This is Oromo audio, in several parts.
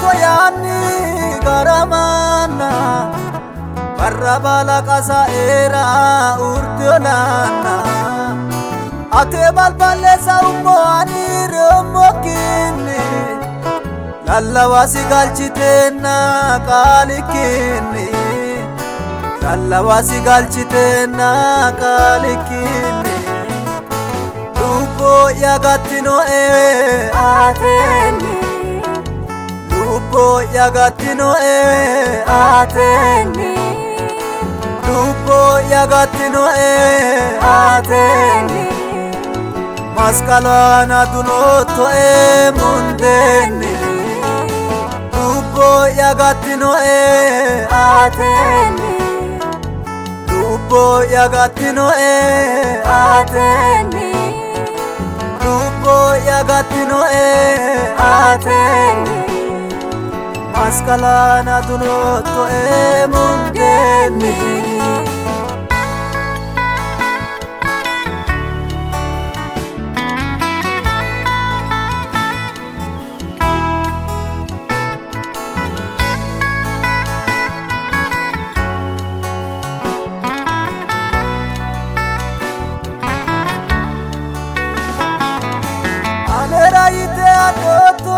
toyani garamana barabala kasa era urdiolana ate balballe saumo aniromokini lallawasi galchitena qalikini lallawasi galchitena qalikini lubo yagatino ateni lubo yagatino ateni lubo yagatino ateni maskalana dunoto mundeni lubo yagatino ateni lubo yagatino ateni lubo yagatino ateni maskalana dunoto mundeni ite adoto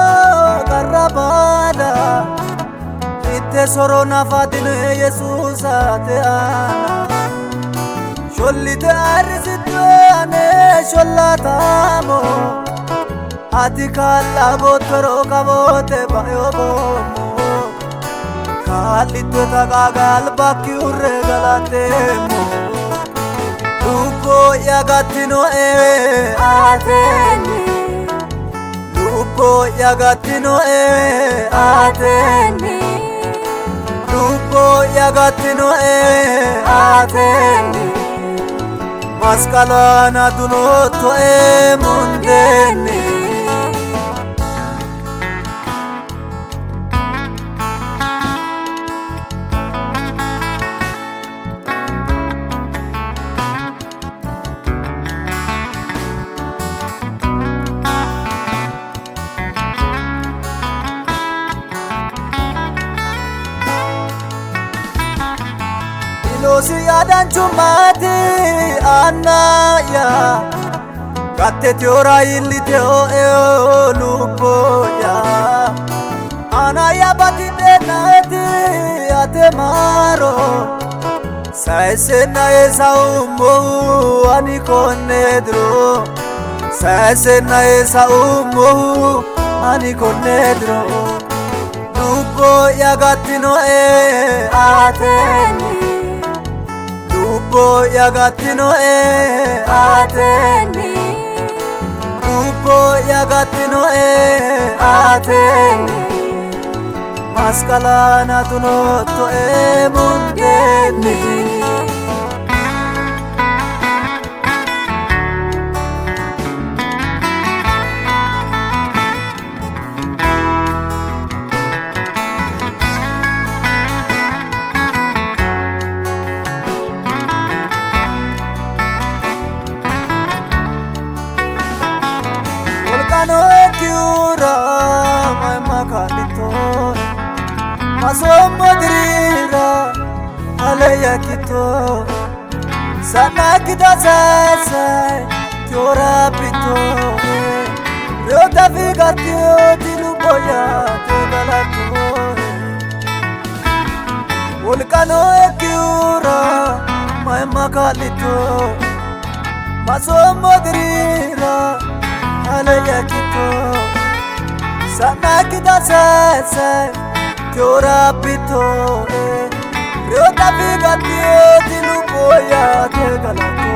garabala ite sorona fatine Jesus ate ana shollite arisitane shollatamo ati kala botoro kabote bayo bomo kalite tagagal bakki urre galatemo lubo yagatino ateni lubo yagatino ateni lubo yagatino ateni maskalana dunoto mundeni Losi yadan chumati anaya gatte tiora illite o lupoya anaya batite nati ate maro saise nae saumo ani konedro saise nae saumo ani konedro lupo yagatino ateni lubo yagatino ateni lubo yagatino ateni maskalana dunoto mundeni no kiura mai makalito masomo dirira alaya kito sana kita sasa kiora pito rota figatio diluboya tegalato volcano kiura mai makalito masomo dirira alaya kito sana kita sasa kiora pito rota figatio diluboya tegalato